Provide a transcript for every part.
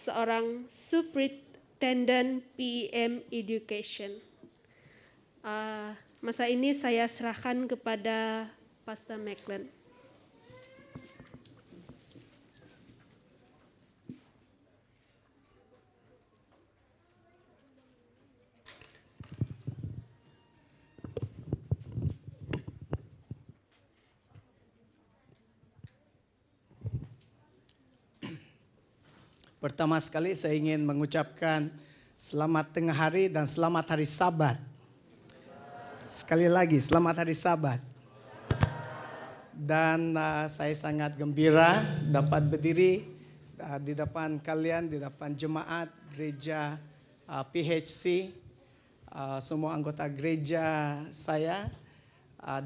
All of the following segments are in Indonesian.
seorang Superintendent PEM Education. Masa ini saya serahkan kepada Pastor Macklin. Pertama sekali saya ingin mengucapkan selamat tengah hari dan selamat hari Sabat. Sekali lagi, selamat hari Sabat. Dan saya sangat gembira dapat berdiri di depan kalian, di depan jemaat gereja PHC, semua anggota gereja saya.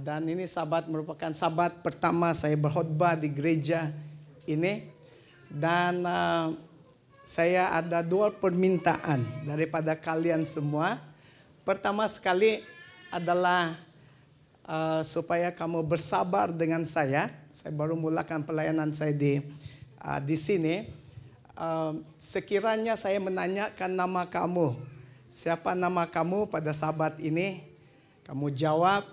Dan ini Sabat merupakan Sabat pertama saya berkhotbah di gereja ini. Dan saya ada dua permintaan daripada kalian semua. Pertama sekali adalah supaya kamu bersabar dengan saya. Saya baru mulakan pelayanan saya di sini. Sekiranya saya menanyakan nama kamu, siapa nama kamu pada Sabat ini, kamu jawab.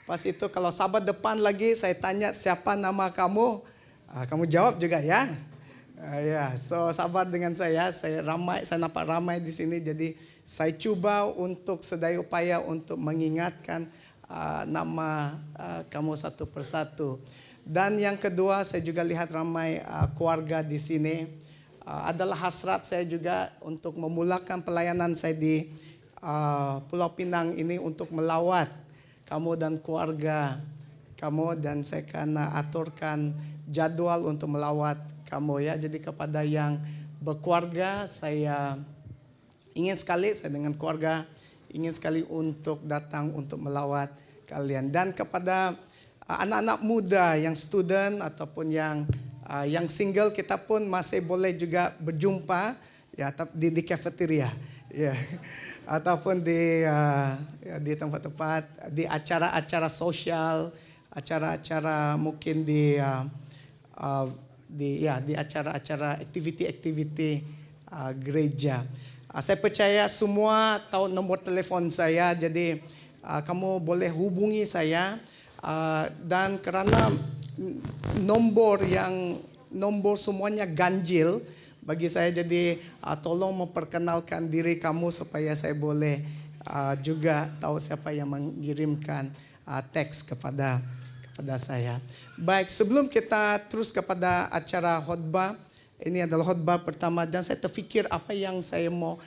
Pas itu kalau Sabat depan lagi saya tanya siapa nama kamu, kamu jawab juga ya. Ya, so sabar dengan saya nampak ramai di sini, jadi saya coba untuk sedaya upaya untuk mengingatkan nama kamu satu persatu. Dan yang kedua, saya juga lihat ramai keluarga di sini. Adalah hasrat saya juga untuk memulakan pelayanan saya di Pulau Pinang ini untuk melawat kamu dan keluarga kamu, dan saya akan aturkan jadwal untuk melawat kamu ya. Jadi kepada yang berkeluarga, saya ingin sekali, saya dengan keluarga ingin sekali untuk datang untuk melawat kalian. Dan kepada anak-anak muda yang student ataupun yang single, kita pun masih boleh juga berjumpa ya di cafeteria ya, ataupun di tempat-tempat, di acara-acara sosial, acara-acara mungkin di acara-acara aktiviti gereja. Saya percaya semua tahu nomor telepon saya, jadi kamu boleh hubungi saya. Dan karena nomor semuanya ganjil bagi saya, jadi tolong memperkenalkan diri kamu supaya saya boleh juga tahu siapa yang mengirimkan teks kepada saya. Baik, sebelum kita terus kepada acara khotbah, ini adalah khotbah pertama dan saya terfikir apa yang saya mau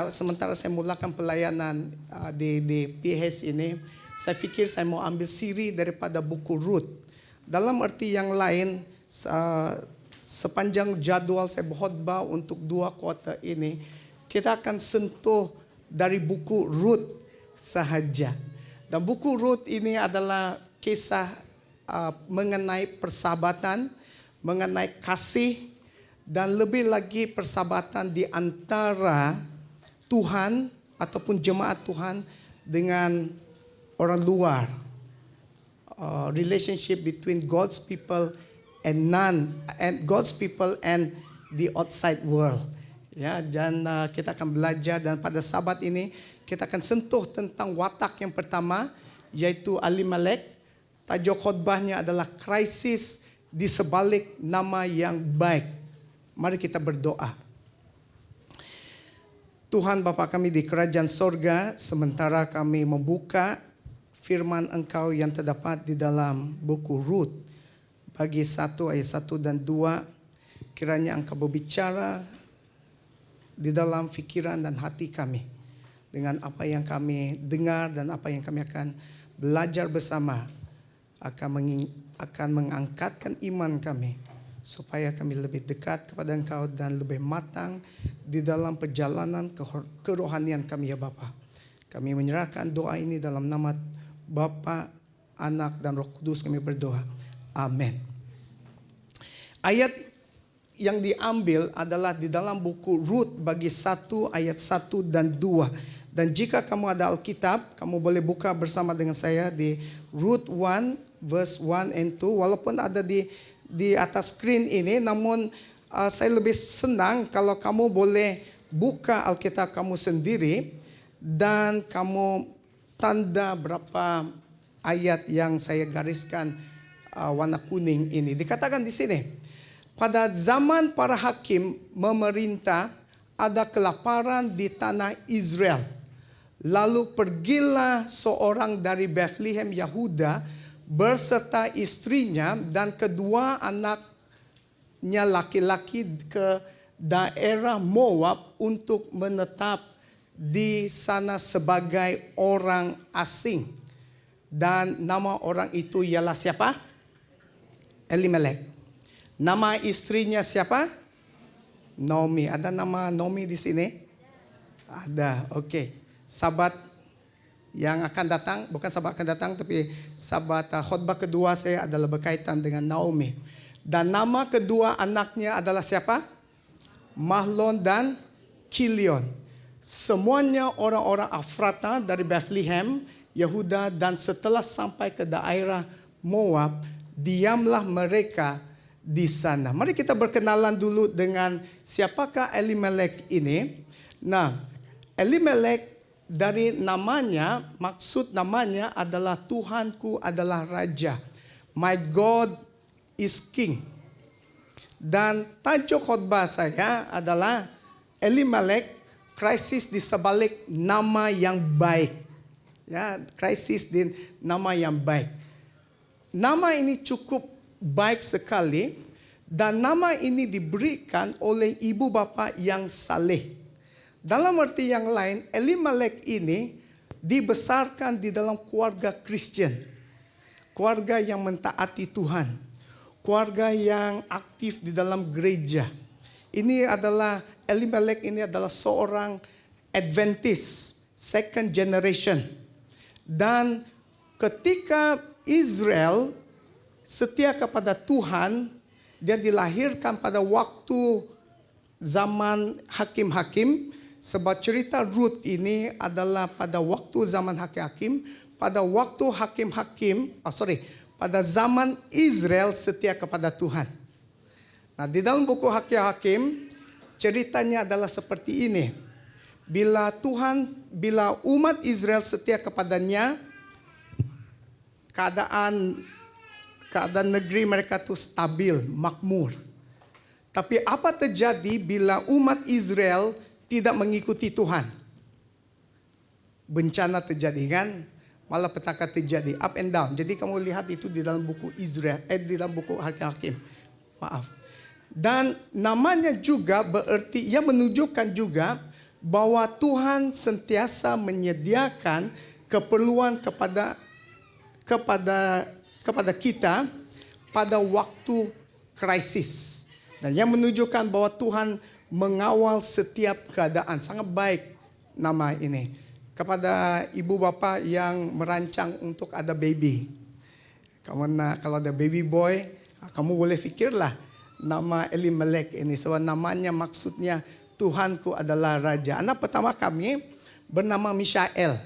sementara saya mulakan pelayanan di PHS ini, saya fikir saya mau ambil siri daripada buku Rut. Dalam arti yang lain, sepanjang jadwal saya berkhotbah untuk 2 kuartal ini, kita akan sentuh dari buku Rut sahaja. Dan buku Rut ini adalah kisah mengenai persahabatan, mengenai kasih, dan lebih lagi persahabatan di antara Tuhan ataupun jemaat Tuhan dengan orang luar. Relationship between God's people and God's people and the outside world. Ya, dan kita akan belajar, dan pada Sabat ini kita akan sentuh tentang watak yang pertama, yaitu Elimelek. Tajuk khotbahnya adalah krisis di sebalik nama yang baik. Mari kita berdoa. Tuhan Bapa kami di kerajaan sorga, sementara kami membuka firman Engkau yang terdapat di dalam buku Rut, bagi 1 ayat 1 dan 2, kiranya Engkau berbicara di dalam fikiran dan hati kami dengan apa yang kami dengar dan apa yang kami akan belajar bersama, akan mengangkatkan iman kami supaya kami lebih dekat kepada Engkau dan lebih matang di dalam perjalanan kerohanian kami ya Bapa. Kami menyerahkan doa ini dalam nama Bapa, Anak dan Roh Kudus kami berdoa. Amin. Ayat yang diambil adalah di dalam buku Rut bagi 1 ayat 1 dan 2. Dan jika kamu ada Alkitab, kamu boleh buka bersama dengan saya di Rut 1 verse 1 and 2. Walaupun ada di atas screen ini, namun saya lebih senang kalau kamu boleh buka Alkitab kamu sendiri dan kamu tanda berapa ayat yang saya gariskan warna kuning ini. Dikatakan di sini, pada zaman para hakim memerintah, ada kelaparan di tanah Israel. Lalu pergilah seorang dari Bethlehem Yahuda berserta istrinya dan kedua anaknya laki-laki ke daerah Moab untuk menetap di sana sebagai orang asing. Dan nama orang itu ialah siapa? Elimelek. Nama istrinya siapa? Naomi. Ada nama Naomi di sini? Ada. Oke. Sabat yang akan datang, bukan sabat akan datang, tapi sabat khotbah kedua saya adalah berkaitan dengan Naomi. Dan nama kedua anaknya adalah siapa? Mahlon dan Kilion. Semuanya orang-orang Afrata dari Bethlehem, Yehuda, dan setelah sampai ke daerah Moab, diamlah mereka di sana. Mari kita berkenalan dulu dengan siapakah Elimelek ini. Nah, Elimelek dari namanya, maksud namanya adalah Tuhanku adalah Raja. My God is King. Dan tajuk khotbah saya adalah Elimelek, krisis di sebalik nama yang baik. Ya, krisis di nama yang baik. Nama ini cukup baik sekali dan nama ini diberikan oleh ibu bapa yang saleh. Dalam arti yang lain, Elimelek ini dibesarkan di dalam keluarga Kristen. Keluarga yang mentaati Tuhan. Keluarga yang aktif di dalam gereja. Ini adalah, Elimelek ini adalah seorang Adventist, second generation. Dan ketika Israel setia kepada Tuhan, dia dilahirkan pada waktu zaman hakim-hakim. Sebab cerita Ruth ini adalah pada waktu zaman hakim-hakim, pada waktu pada zaman Israel setia kepada Tuhan. Nah, di dalam buku Hakim-Hakim ceritanya adalah seperti ini. Bila umat Israel setia kepadanya, keadaan negeri mereka itu stabil, makmur. Tapi apa terjadi bila umat Israel tidak mengikuti Tuhan? Bencana terjadi kan? Malah petaka terjadi, up and down. Jadi kamu lihat itu di dalam buku di dalam buku Hakim-Hakim. Maaf. Dan namanya juga berarti, ia menunjukkan juga bahwa Tuhan sentiasa menyediakan keperluan kepada kita pada waktu krisis. Dan ia menunjukkan bahwa Tuhan mengawal setiap keadaan. Sangat baik nama ini. Kepada ibu bapa yang merancang untuk ada baby. Kalau ada baby boy, kamu boleh fikirlah nama Elimelek ini. Sebab namanya maksudnya Tuhanku adalah Raja. Anak pertama kami bernama Mishael.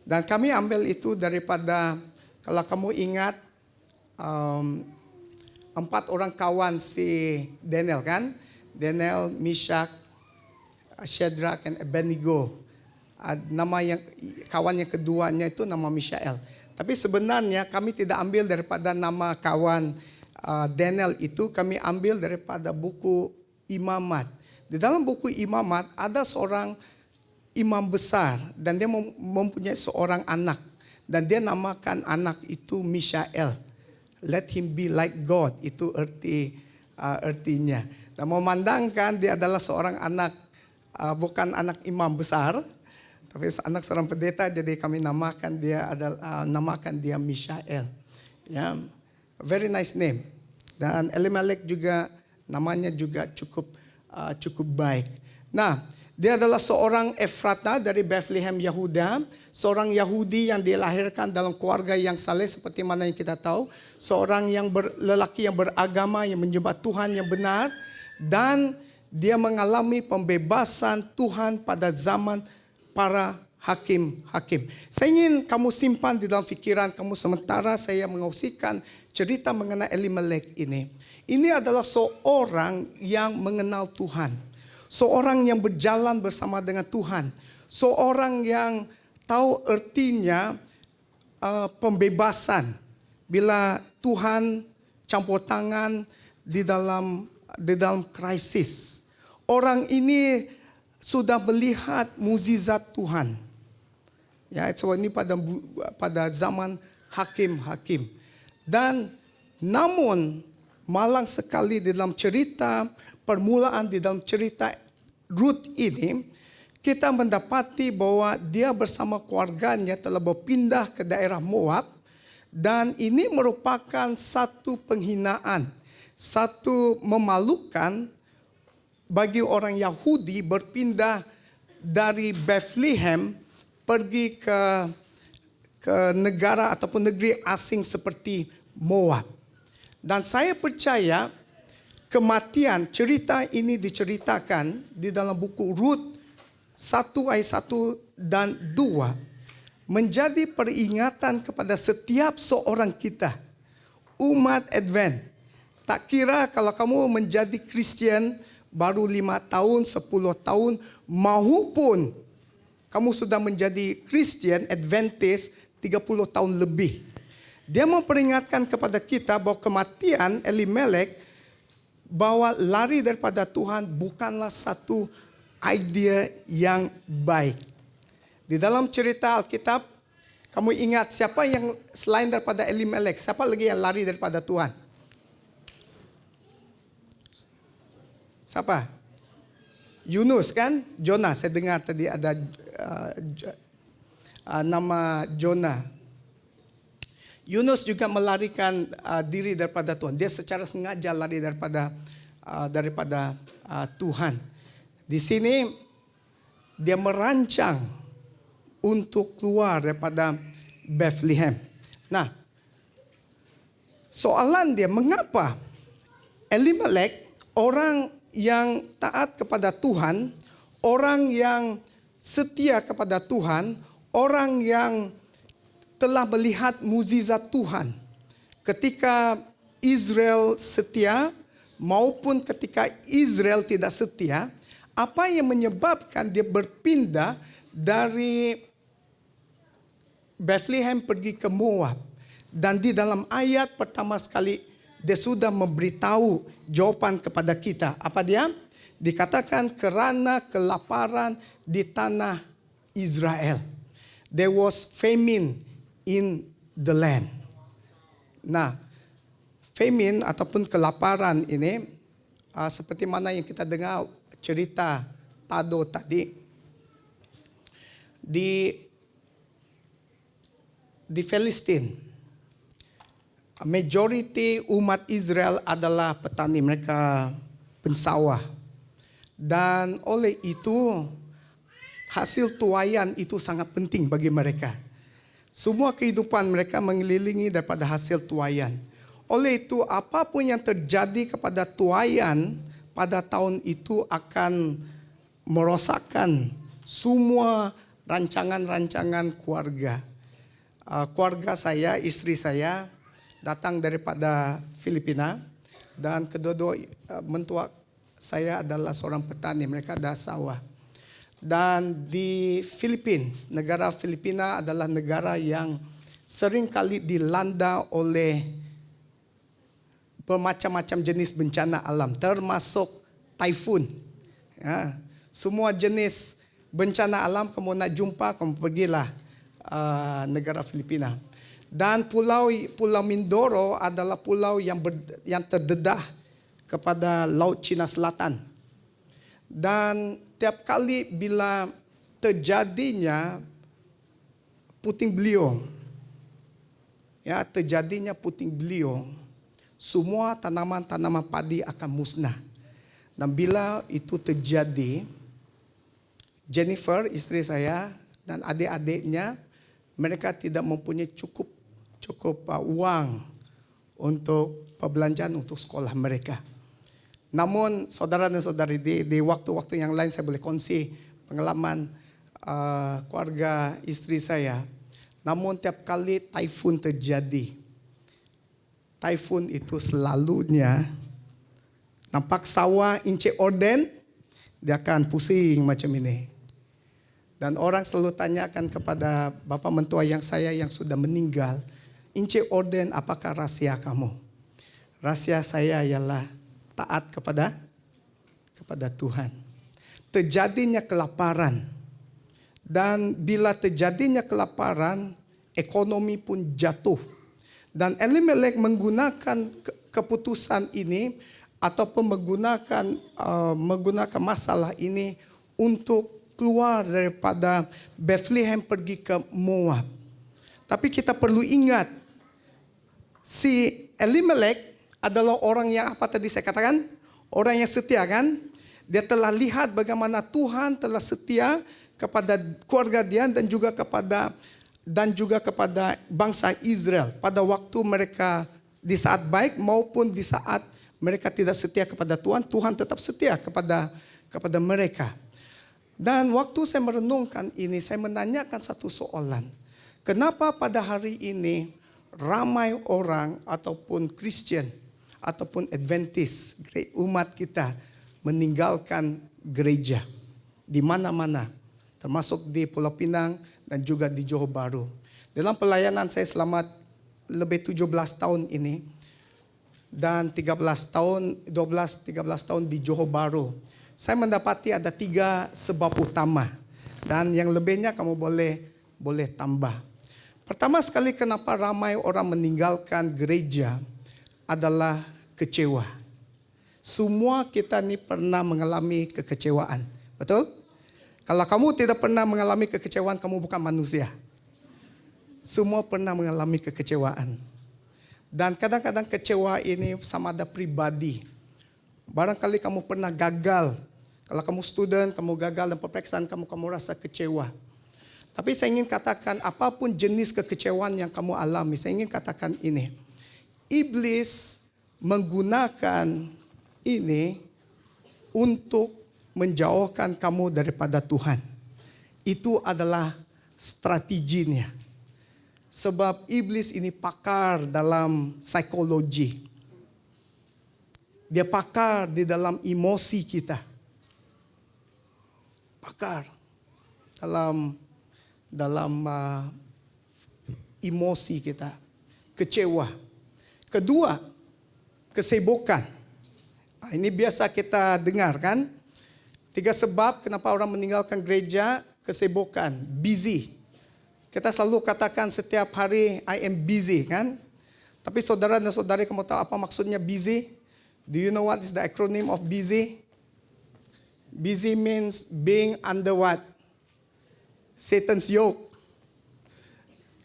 Dan kami ambil itu daripada, kalau kamu ingat, 4 orang kawan si Daniel kan? Daniel, Mishak, Shadrach, dan Abednego. Nama yang kawan yang keduanya itu nama Mishael. Tapi sebenarnya kami tidak ambil daripada nama kawan Daniel itu, kami ambil daripada buku Imamat. Di dalam buku Imamat ada seorang imam besar dan dia mempunyai seorang anak. Dan dia namakan anak itu Mishael. Let him be like God, itu artinya. Dan memandangkan dia adalah seorang anak, bukan anak imam besar, tapi anak seorang pendeta. Jadi kami namakan dia Mishael. Ya, very nice name. Dan Elimelek juga namanya juga cukup baik. Nah, dia adalah seorang Efrata dari Bethlehem Yahuda, seorang Yahudi yang dilahirkan dalam keluarga yang saleh seperti mana yang kita tahu, seorang lelaki yang beragama yang menyembah Tuhan yang benar. Dan dia mengalami pembebasan Tuhan pada zaman para hakim. Saya ingin kamu simpan di dalam fikiran kamu sementara saya mengungsikan cerita mengenai Elimelek ini. Ini adalah seorang yang mengenal Tuhan. Seorang yang berjalan bersama dengan Tuhan. Seorang yang tahu artinya pembebasan. Bila Tuhan campur tangan di dalam krisis. Orang ini sudah melihat mukjizat Tuhan. Ya, so ini pada zaman hakim. Dan namun malang sekali di dalam cerita permulaan di dalam cerita Ruth ini kita mendapati bahwa dia bersama keluarganya telah berpindah ke daerah Moab dan ini merupakan satu penghinaan, satu memalukan bagi orang Yahudi berpindah dari Bethlehem pergi ke negara ataupun negeri asing seperti Moab. Dan saya percaya kematian cerita ini diceritakan di dalam buku Ruth 1 ayat 1 dan 2 menjadi peringatan kepada setiap seorang kita umat Advent. Tak kira kalau kamu menjadi Kristian baru 5 tahun, 10 tahun maupun kamu sudah menjadi Kristian Adventist 30 tahun lebih. Dia memperingatkan kepada kita bahwa kematian Elimelek bahwa lari daripada Tuhan bukanlah satu idea yang baik. Di dalam cerita Alkitab, kamu ingat siapa yang selain daripada Elimelek, siapa lagi yang lari daripada Tuhan? Siapa? Yunus kan? Jonah, saya dengar tadi ada nama Jonah. Yunus juga melarikan diri daripada Tuhan. Dia secara sengaja lari daripada Tuhan. Di sini dia merancang untuk keluar daripada Bethlehem. Nah, soalan dia mengapa Elimelek, orang yang taat kepada Tuhan, orang yang setia kepada Tuhan, orang yang telah melihat mukjizat Tuhan ketika Israel setia maupun ketika Israel tidak setia, apa yang menyebabkan dia berpindah dari Bethlehem pergi ke Moab. Dan di dalam ayat pertama sekali dia sudah memberitahu jawaban kepada kita. Apa dia? Dikatakan kerana kelaparan di tanah Israel. There was famine in the land. Nah, famine ataupun kelaparan ini seperti mana yang kita dengar cerita Tado tadi di Palestina. Majority umat Israel adalah petani, mereka pensawah. Dan oleh itu hasil tuaian itu sangat penting bagi mereka. Semua kehidupan mereka mengelilingi daripada hasil tuaian. Oleh itu apapun yang terjadi kepada tuaian pada tahun itu akan merosakkan semua rancangan-rancangan keluarga. Keluarga saya, istri saya datang daripada Filipina dan kedua-dua mentua saya adalah seorang petani, mereka ada sawah. Dan di Philippines, negara Filipina adalah negara yang sering kali dilanda oleh bermacam-macam jenis bencana alam, termasuk typhoon. Ya, semua jenis bencana alam kamu nak jumpa, kamu pergilah negara Filipina. Dan pulau Mindoro adalah pulau yang terdedah kepada Laut Cina Selatan. Dan tiap kali bila terjadinya puting beliung, semua tanaman-tanaman padi akan musnah. Dan bila itu terjadi, Jennifer, istri saya, dan adik-adiknya, mereka tidak mempunyai cukup uang untuk perbelanjaan untuk sekolah mereka. Namun saudara dan saudari, di waktu-waktu yang lain saya boleh kongsi pengalaman keluarga istri saya. Namun tiap kali typhoon terjadi, typhoon itu selalunya nampak sawah ince orden, dia akan pusing macam ini. Dan orang selalu tanyakan kepada bapa mentua yang saya yang sudah meninggal, ince orden apakah rahasia kamu? Rahasia saya ialah taat kepada Tuhan. Terjadinya kelaparan. Dan bila terjadinya kelaparan, ekonomi pun jatuh. Dan Elimelek menggunakan keputusan ini ataupun menggunakan masalah ini untuk keluar daripada Bethlehem pergi ke Moab. Tapi kita perlu ingat, si Elimelek adalah orang yang apa tadi saya katakan? Orang yang setia kan? Dia telah lihat bagaimana Tuhan telah setia kepada keluarga dia dan juga kepada bangsa Israel pada waktu mereka di saat baik maupun di saat mereka tidak setia kepada Tuhan, Tuhan tetap setia kepada mereka. Dan waktu saya merenungkan ini, saya menanyakan satu soalan. Kenapa pada hari ini ramai orang ataupun Kristen ataupun Adventist umat kita meninggalkan gereja di mana-mana, termasuk di Pulau Pinang dan juga di Johor Bahru. Dalam pelayanan saya selama lebih 17 tahun ini dan 13 tahun di Johor Bahru, saya mendapati ada 3 sebab utama dan yang lebihnya kamu boleh tambah. Pertama sekali kenapa ramai orang meninggalkan gereja adalah kecewa. Semua kita ni pernah mengalami kekecewaan. Betul? Kalau kamu tidak pernah mengalami kekecewaan, kamu bukan manusia. Semua pernah mengalami kekecewaan. Dan kadang-kadang kecewa ini sama ada pribadi. Barangkali kamu pernah gagal. Kalau kamu student, kamu gagal dan peperiksaan kamu rasa kecewa. Tapi saya ingin katakan apapun jenis kekecewaan yang kamu alami, saya ingin katakan ini. Iblis menggunakan ini untuk menjauhkan kamu daripada Tuhan. Itu adalah strateginya. Sebab iblis ini pakar dalam psikologi. Dia pakar di dalam emosi kita. Pakar dalam emosi kita. Kecewa. Kedua, kesibukan. Ini biasa kita dengar kan? 3 sebab kenapa orang meninggalkan gereja, kesibukan, busy. Kita selalu katakan setiap hari, I am busy kan? Tapi saudara dan saudari kamu tahu apa maksudnya busy? Do you know what is the acronym of busy? Busy means being under what? Satan's yoke.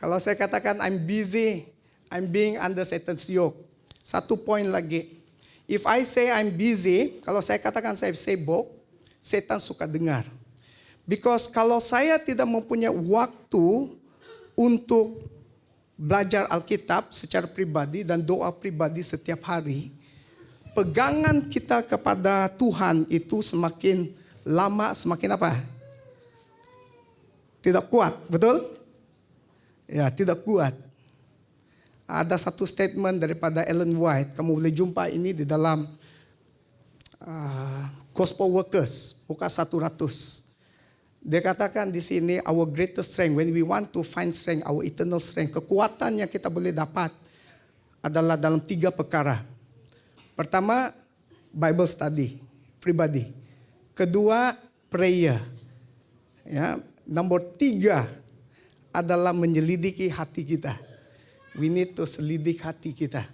Kalau saya katakan I'm busy, I'm being under Satan's yoke. 1 poin lagi. If I say I'm busy, kalau saya katakan saya sibuk, setan suka dengar. Because kalau saya tidak mempunyai waktu untuk belajar Alkitab secara pribadi dan doa pribadi setiap hari, pegangan kita kepada Tuhan itu semakin lama semakin apa? Tidak kuat, betul? Ya, tidak kuat. Ada satu statement daripada Ellen White, kamu boleh jumpa ini di dalam Gospel Workers, buka 100. Dia katakan di sini, our greatest strength, when we want to find strength, our eternal strength, kekuatan yang kita boleh dapat adalah dalam 3 perkara. Pertama, Bible study, pribadi. Kedua, prayer. Ya, nomor 3 adalah menyelidiki hati kita. We need to selidik hati kita.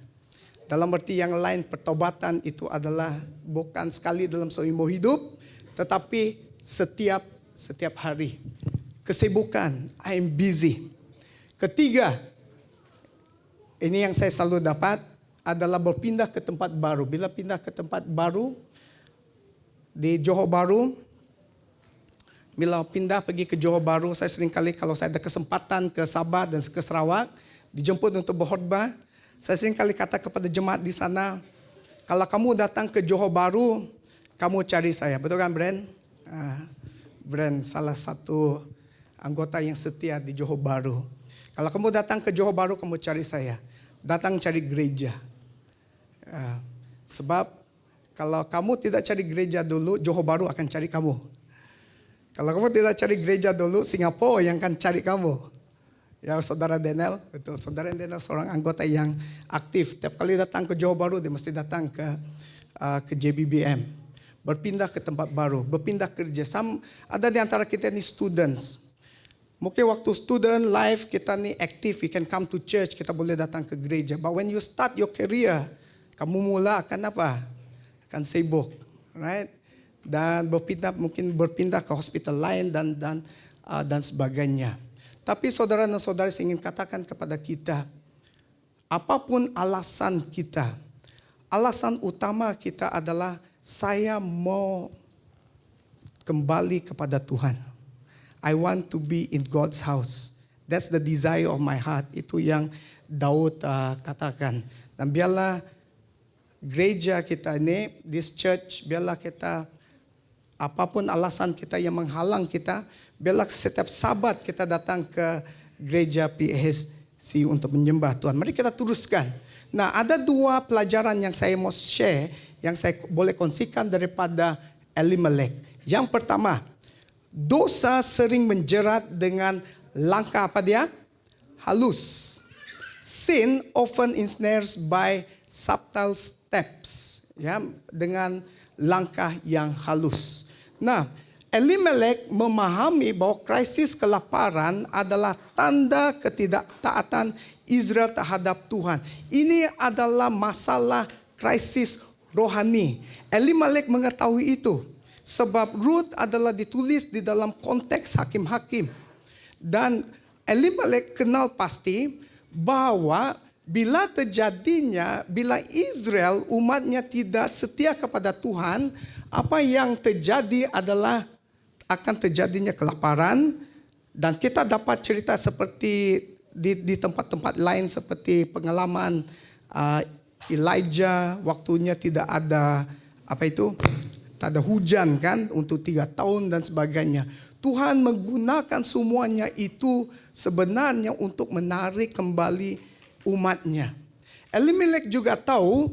Dalam arti yang lain, pertobatan itu adalah bukan sekali dalam seumur hidup, tetapi setiap hari. Kesibukan, I am busy. Ketiga, ini yang saya selalu dapat, adalah berpindah ke tempat baru. Bila pindah ke tempat baru, di Johor Bahru, bila pindah pergi ke Johor Bahru, saya seringkali kalau saya ada kesempatan ke Sabah dan ke Sarawak, dijemput untuk berkhutbah, saya seringkali kata kepada jemaat di sana, kalau kamu datang ke Johor Bahru, kamu cari saya. Betul kan, Brand? Brand salah satu anggota yang setia di Johor Bahru. Kalau kamu datang ke Johor Bahru, kamu cari saya. Datang cari gereja. Sebab kalau kamu tidak cari gereja dulu, Johor Bahru akan cari kamu. Kalau kamu tidak cari gereja dulu, Singapura yang akan cari kamu. Ya, Saudara Daniel, betul. Saudara Daniel seorang anggota yang aktif. Tiap kali datang ke Johor Bahru, dia mesti datang ke JBBM. Berpindah ke tempat baru, berpindah kerja. Ada di antara kita ni students. Mungkin waktu student life kita ni aktif, we can come to church, kita boleh datang ke gereja. But when you start your career, kamu mula akan apa? Akan sibuk, right? Dan mungkin berpindah ke hospital lain dan sebagainya. Tapi saudara dan saudari, saya ingin katakan kepada kita, apapun alasan kita, alasan utama kita adalah saya mau kembali kepada Tuhan. I want to be in God's house. That's the desire of my heart. Itu yang Daud katakan. Dan biarlah gereja kita ini, this church, biarlah kita, apapun alasan kita yang menghalang kita, biarlah setiap Sabat kita datang ke gereja PHC untuk menyembah Tuhan. Mari kita teruskan. Nah, ada 2 pelajaran yang saya mau share, yang saya boleh kongsikan daripada Elimelek. Yang pertama, dosa sering menjerat dengan langkah apa dia? Halus. Sin often ensnares by subtle steps. Ya, dengan langkah yang halus. Nah, Elimelek memahami bahwa krisis kelaparan adalah tanda ketidaktaatan Israel terhadap Tuhan. Ini adalah masalah krisis rohani. Elimelek mengetahui itu. Sebab Rut adalah ditulis di dalam konteks hakim-hakim. Dan Elimelek kenal pasti bahwa bila Israel umatnya tidak setia kepada Tuhan, apa yang terjadi adalah akan terjadinya kelaparan. Dan kita dapat cerita seperti di tempat-tempat lain seperti pengalaman Elijah, waktunya tidak ada tak ada hujan kan untuk 3 tahun dan sebagainya. Tuhan menggunakan semuanya itu sebenarnya untuk menarik kembali umatnya. Elimelek juga tahu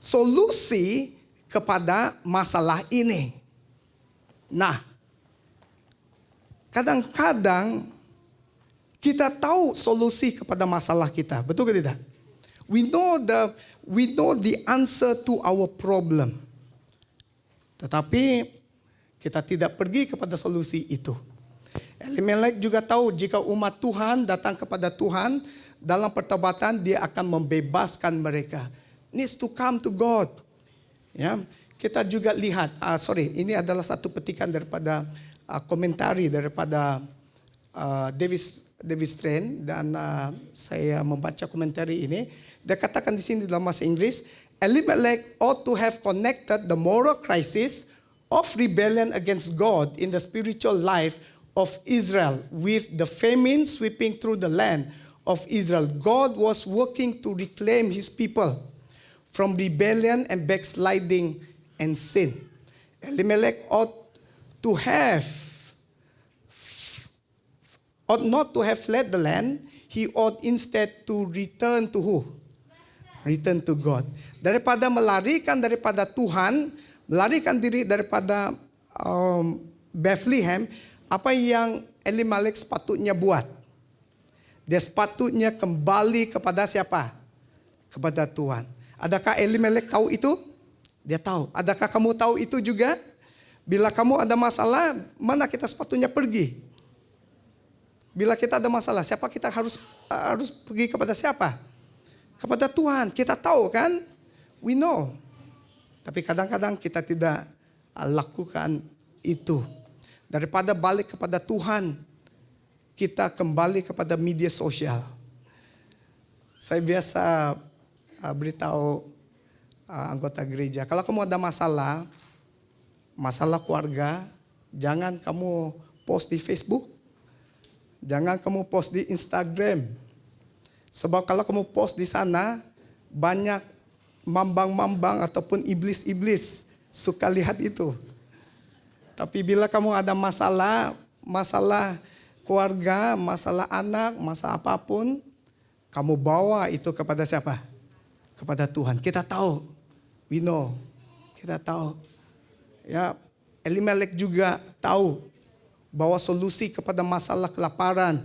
solusi kepada masalah ini. Nah, kadang-kadang kita tahu solusi kepada masalah kita, betul ke tidak? We know the answer to our problem. Tetapi kita tidak pergi kepada solusi itu. Elimelek juga tahu jika umat Tuhan datang kepada Tuhan dalam pertobatan, dia akan membebaskan mereka. Needs to come to God. Ya, kita juga lihat. Ini adalah satu petikan daripada komentari daripada David Strain, dan saya membaca komentari ini. Dia katakan di sini dalam bahasa Inggris, Elimelek ought to have connected the moral crisis of rebellion against God in the spiritual life of Israel with the famine sweeping through the land of Israel. God was working to reclaim his people from rebellion and backsliding and sin. Elimelek ought not to have fled the land. He ought instead to return to who? Return to God. Daripada melarikan daripada Tuhan, melarikan diri daripada Bethlehem, apa yang Elimelek sepatutnya buat? Dia sepatutnya kembali kepada siapa? Kepada Tuhan. Adakah Elimelek tahu itu? Dia tahu. Adakah kamu tahu itu juga? Bila kamu ada masalah, mana kita sepatutnya pergi? Bila kita ada masalah, siapa kita harus pergi kepada siapa? Kepada Tuhan. Kita tahu kan? We know. Tapi kadang-kadang kita tidak lakukan itu. Daripada balik kepada Tuhan, kita kembali kepada media sosial. Saya biasa beritahu anggota gereja, kalau kamu ada masalah keluarga, jangan kamu post di Facebook, jangan kamu post di Instagram. Sebab kalau kamu post di sana, banyak mambang-mambang ataupun iblis-iblis suka lihat itu. Tapi bila kamu ada masalah keluarga, masalah anak, masalah apapun, kamu bawa itu kepada siapa? Kepada Tuhan. Kita tahu, we know, kita tahu. Ya, Elimelek juga tahu bahwa solusi kepada masalah kelaparan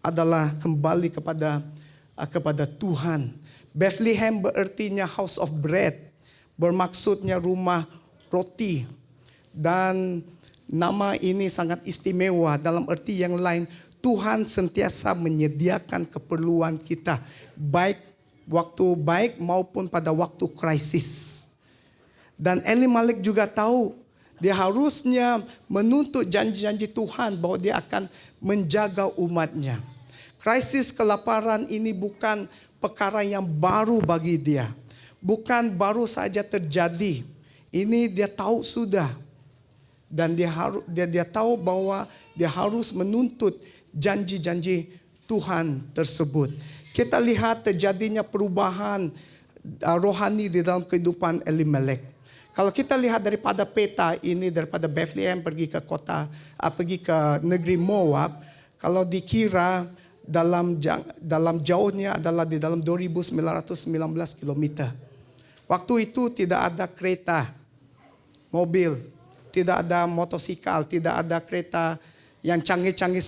adalah kembali kepada Tuhan. Bethlehem berartinya house of bread, bermaksudnya rumah roti. Dan nama ini sangat istimewa dalam arti yang lain. Tuhan sentiasa menyediakan keperluan kita, baik waktu baik maupun pada waktu krisis. Dan Elimelek juga tahu dia harusnya menuntut janji-janji Tuhan bahwa dia akan menjaga umatnya. Krisis kelaparan ini bukan perkara yang baru bagi dia. Bukan baru saja terjadi. Ini dia tahu sudah. Dan dia tahu bahwa dia harus menuntut janji-janji Tuhan tersebut. Kita lihat terjadinya perubahan rohani di dalam kehidupan Elimelek. Kalau kita lihat daripada peta ini, daripada Bethlehem pergi ke negeri Moab, kalau dikira dalam jauhnya adalah di dalam 2.919 km. Waktu itu tidak ada kereta, mobil, tidak ada motosikal, tidak ada kereta yang canggih-canggih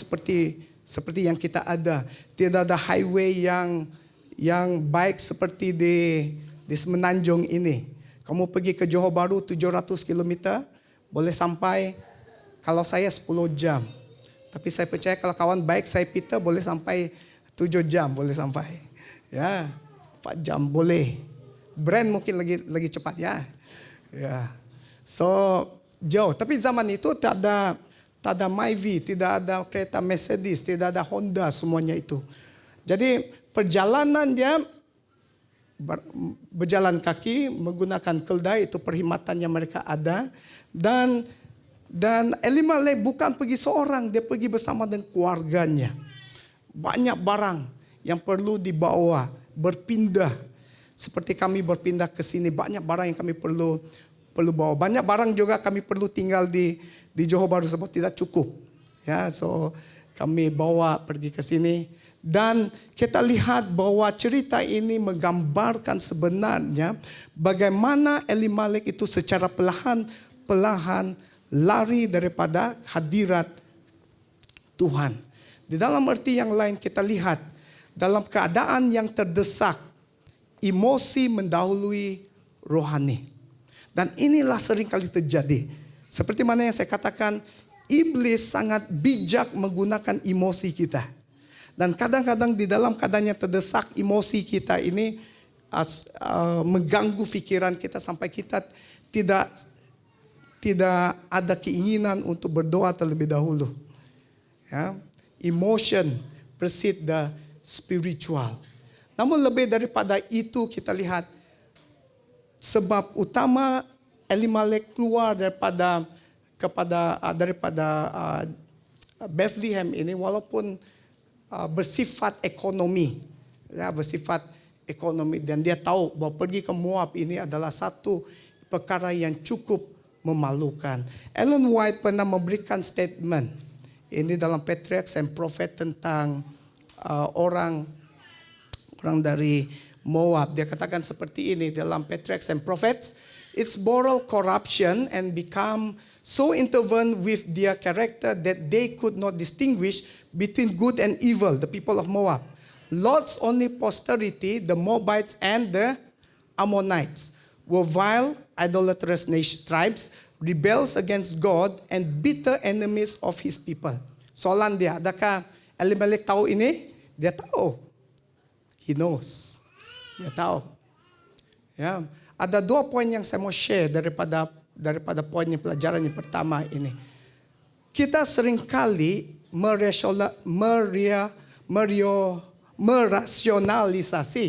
seperti yang kita ada. Tidak ada highway yang baik seperti di Semenanjung ini. Kamu pergi ke Johor Bahru 700 km, boleh sampai kalau saya 10 jam. Tapi saya percaya kalau kawan baik saya Peter boleh sampai 7 jam, boleh sampai. Ya, 4 jam boleh. Brand mungkin lagi cepat ya. Ya. So, jauh. Tapi zaman itu tak ada Myvi, tidak ada kereta Mercedes, tidak ada Honda, semuanya itu. Jadi perjalanan dia berjalan kaki menggunakan keldai, itu perkhidmatan yang mereka ada. Dan Elimelek bukan pergi seorang, dia pergi bersama dengan keluarganya. Banyak barang yang perlu dibawa, berpindah. Seperti kami berpindah ke sini, banyak barang yang kami perlu bawa. Banyak barang juga kami perlu tinggal di Johor Bahru sebab tidak cukup. Ya, so kami bawa pergi ke sini. Dan kita lihat bahwa cerita ini menggambarkan sebenarnya bagaimana Elimelek itu secara perlahan lari daripada hadirat Tuhan. Di dalam arti yang lain kita lihat dalam keadaan yang terdesak, emosi mendahului rohani. Dan inilah seringkali terjadi. Seperti mana yang saya katakan, iblis sangat bijak menggunakan emosi kita. Dan kadang-kadang di dalam keadaan yang terdesak, emosi kita ini mengganggu pikiran kita sampai kita tidak ada keinginan untuk berdoa terlebih dahulu. Ya, emotion precedes the spiritual. Namun lebih daripada itu kita lihat sebab utama Elimelek keluar daripada Bethlehem ini walaupun bersifat ekonomi, ya, bersifat ekonomi, dan dia tahu bahwa pergi ke Moab ini adalah satu perkara yang cukup memalukan. Ellen White pernah memberikan statement ini dalam Patriarchs and Prophets tentang orang dari Moab. Dia katakan seperti ini dalam Patriarchs and Prophets, its moral corruption and become so intertwined with their character that they could not distinguish between good and evil, the people of Moab. Lot's only posterity, the Moabites and the Ammonites, were vile, idolatrous tribes, rebels against God, and bitter enemies of His people. Soalan dia, adakah Elimelek tahu ini? Dia tahu. He knows. Dia tahu. Ya, ada 2 poin yang saya mau share daripada poin yang pelajaran yang pertama ini. Kita seringkali merasionalisasi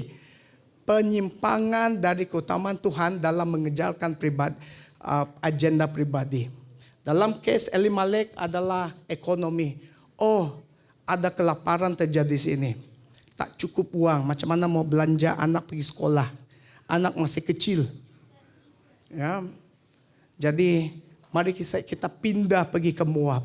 penyimpangan dari keutamaan Tuhan dalam mengejarkan agenda pribadi. Dalam kes Elimelek adalah ekonomi. Oh, ada kelaparan terjadi di sini. Tak cukup uang, macam mana mau belanja anak pergi sekolah. Anak masih kecil. Ya. Jadi mari kita pindah pergi ke Moab.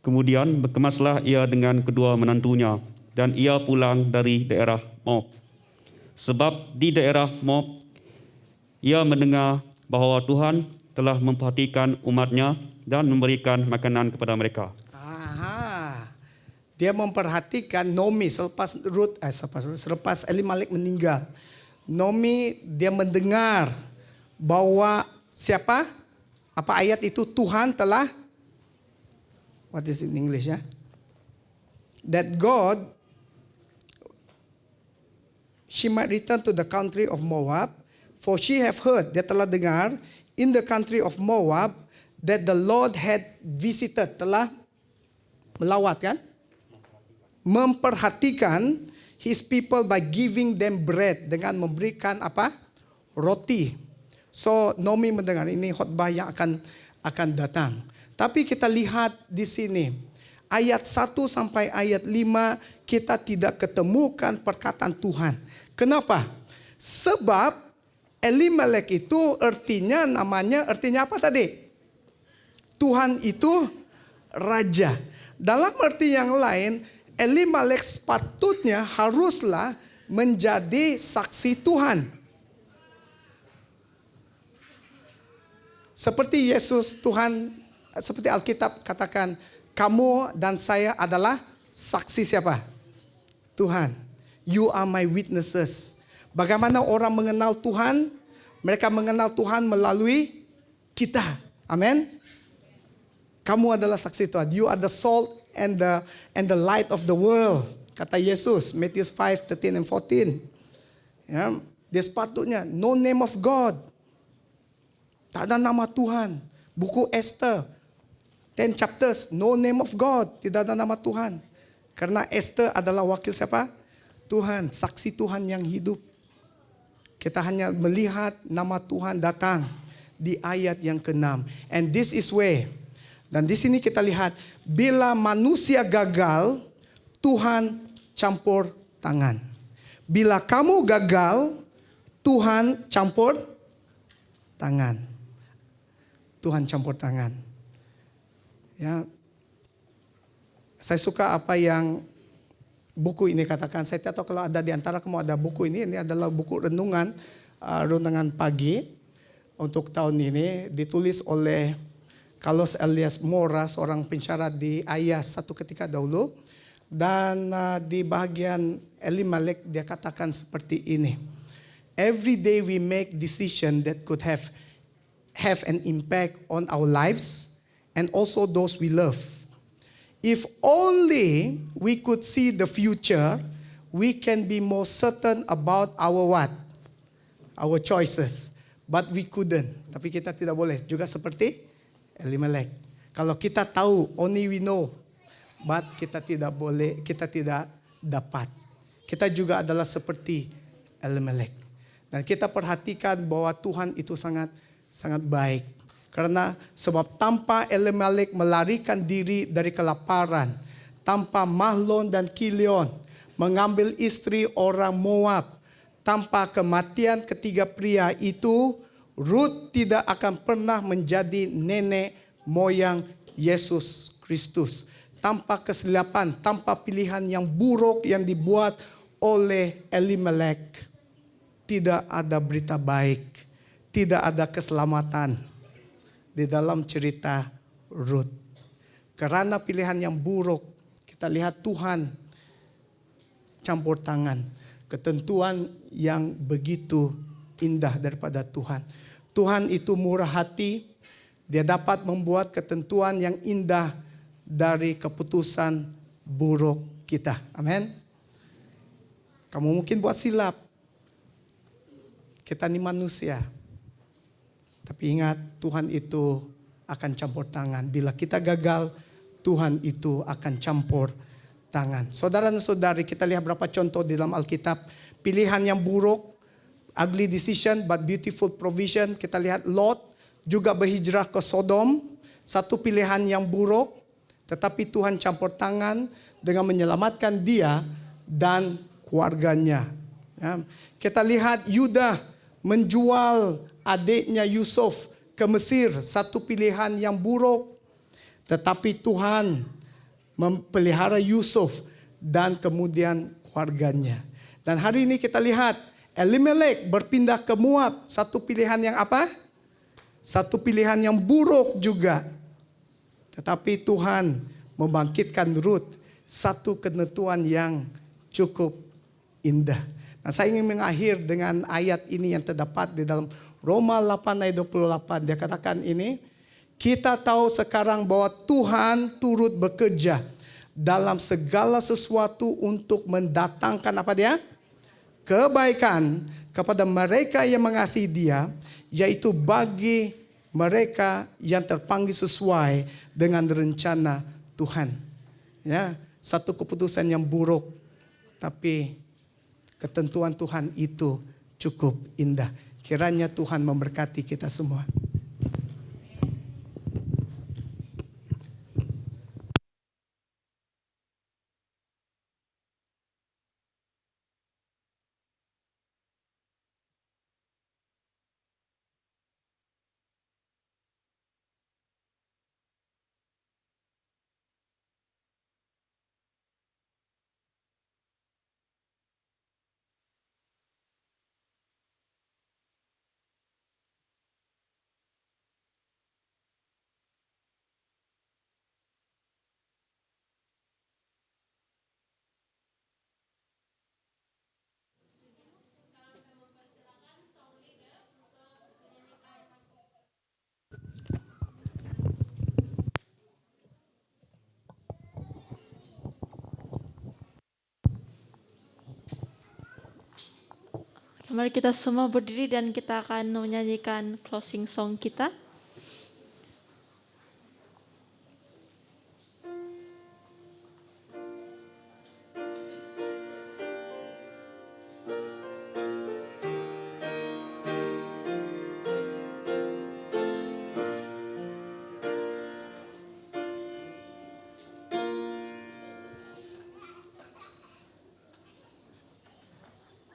Kemudian berkemaslah ia dengan kedua menantunya, dan ia pulang dari daerah Moab. Sebab di daerah Moab, ia mendengar bahawa Tuhan telah memperhatikan umatnya dan memberikan makanan kepada mereka. Aha. Dia memperhatikan Nomi selepas Elimelek meninggal. Nomi dia mendengar bahwa siapa? Apa ayat itu? Tuhan telah, what is in English ya? That God, she might return to the country of Moab, for she have heard, dia telah dengar, in the country of Moab, that the Lord had visited, telah melawat kan? Memperhatikan his people by giving them bread, dengan memberikan apa? Roti. So Nomi mendengar ini khotbah yang akan datang. Tapi kita lihat di sini ayat 1 sampai ayat 5 kita tidak ketemukan perkataan Tuhan. Kenapa? Sebab Elimelek itu artinya apa tadi? Tuhan itu raja. Dalam arti yang lain, Elimelek sepatutnya haruslah menjadi saksi Tuhan. Seperti Yesus, Tuhan, seperti Alkitab katakan, kamu dan saya adalah saksi siapa? Tuhan. You are my witnesses. Bagaimana orang mengenal Tuhan? Mereka mengenal Tuhan melalui kita. Amin. Kamu adalah saksi Tuhan. You are the salt and the light of the world. Kata Yesus, Matthew 5:13 and 14. Ya, dia sepatutnya no name of God. Tak ada nama Tuhan. Buku Esther 10 chapters, no name of God, tidak ada nama Tuhan. Karena Esther adalah wakil siapa? Tuhan, saksi Tuhan yang hidup. Kita hanya melihat nama Tuhan datang di ayat yang ke-6. And this is where, dan di sini kita lihat, bila manusia gagal, Tuhan campur tangan. Bila kamu gagal, Tuhan campur tangan. Tuhan campur tangan. Ya, saya suka apa yang buku ini katakan. Saya tidak tahu kalau ada di antara kamu ada buku ini. Ini adalah buku renungan pagi untuk tahun ini. Ditulis oleh Carlos Elias Mora, seorang pensyarat di Ayas satu ketika dahulu. Dan di bahagian Elimelek dia katakan seperti ini. Every day we make decision that could have an impact on our lives and also those we love. If only we could see the future, we can be more certain about our what? Our choices. But we couldn't. Tapi kita tidak boleh. Juga seperti Elimelek. Kalau kita tahu, only we know. But kita tidak boleh, kita tidak dapat. Kita juga adalah seperti Elimelek. Dan kita perhatikan bahwa Tuhan itu sangat baik. Karena sebab tanpa Elimelek melarikan diri dari kelaparan, tanpa Mahlon dan Kilion mengambil istri orang Moab, tanpa kematian ketiga pria itu, Ruth tidak akan pernah menjadi nenek moyang Yesus Kristus. Tanpa kesilapan, tanpa pilihan yang buruk yang dibuat oleh Elimelek, tidak ada berita baik, tidak ada keselamatan di dalam cerita Ruth. Karena pilihan yang buruk, kita lihat Tuhan campur tangan. Ketentuan yang begitu indah daripada Tuhan. Tuhan itu murah hati. Dia dapat membuat ketentuan yang indah dari keputusan buruk kita. Amin. Kamu mungkin buat silap. Kita ini manusia. Tapi ingat, Tuhan itu akan campur tangan. Bila kita gagal, Tuhan itu akan campur tangan. Saudara dan saudari, kita lihat berapa contoh di dalam Alkitab. Pilihan yang buruk, ugly decision but beautiful provision. Kita lihat Lot juga berhijrah ke Sodom. Satu pilihan yang buruk, tetapi Tuhan campur tangan dengan menyelamatkan dia dan keluarganya. Ya. Kita lihat Yuda menjual adiknya Yusuf ke Mesir. Satu pilihan yang buruk, tetapi Tuhan memelihara Yusuf dan kemudian keluarganya. Dan hari ini kita lihat Elimelek berpindah ke Moab, satu pilihan yang apa? Satu pilihan yang buruk juga. Tetapi Tuhan membangkitkan Ruth, satu ketentuan yang cukup indah. Nah, saya ingin mengakhir dengan ayat ini yang terdapat di dalam Roma 8 ayat 28. Dia katakan ini, kita tahu sekarang bahwa Tuhan turut bekerja dalam segala sesuatu untuk mendatangkan apa dia? Kebaikan kepada mereka yang mengasihi Dia, yaitu bagi mereka yang terpanggil sesuai dengan rencana Tuhan. Ya, satu keputusan yang buruk, tapi ketentuan Tuhan itu cukup indah. Kiranya Tuhan memberkati kita semua. Mari kita semua berdiri dan kita akan menyanyikan closing song kita.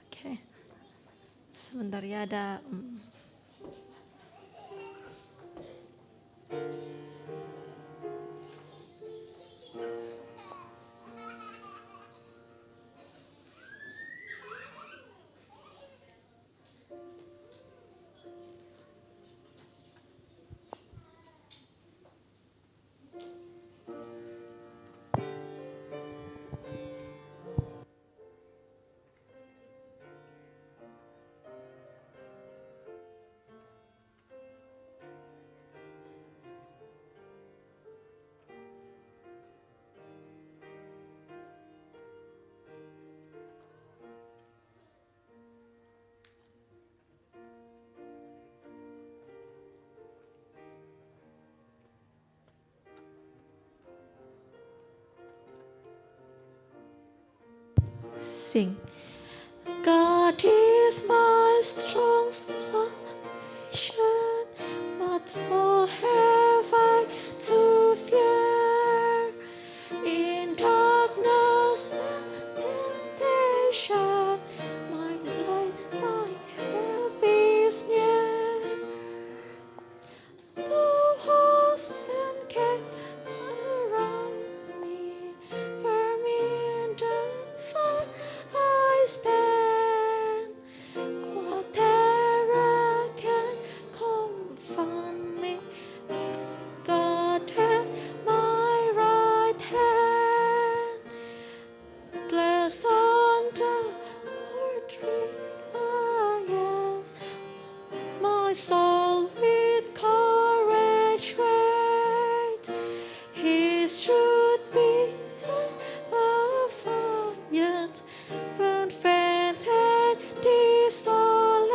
Oke. Sebentar ya, ada sing. God is my strong salvation, what for have I to fear? In darkness and temptation, my light, my help is near. Though hosts encamp around me, firm in the fight I stand. What terror can confound me? God at my right hand. Bless on the Lord reliance, my soul with courage wait. His truth be defiant when faint and desolate.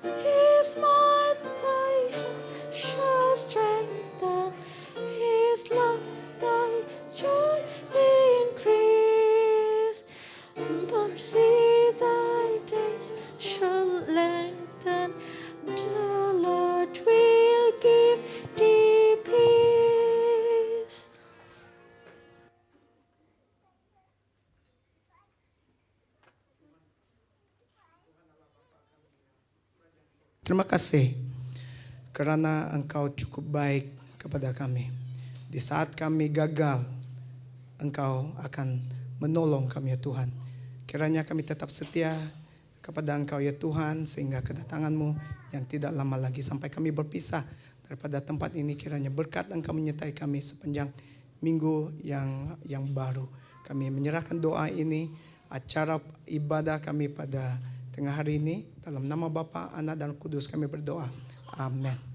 His might thy heart shall strengthen, His love thy joy increase. Mercy thy days shall lengthen, the Lord will give thee peace. Terima kasih karena Engkau cukup baik kepada kami. Di saat kami gagal, Engkau akan menolong kami ya Tuhan. Kiranya kami tetap setia kepada Engkau ya Tuhan, sehingga kedatangan-Mu yang tidak lama lagi sampai kami berpisah daripada tempat ini. Kiranya berkat Engkau menyertai kami sepanjang minggu yang baru. Kami menyerahkan doa ini, acara ibadah kami pada tengah hari ini, dalam nama Bapa, Anak dan Kudus kami berdoa. Amin.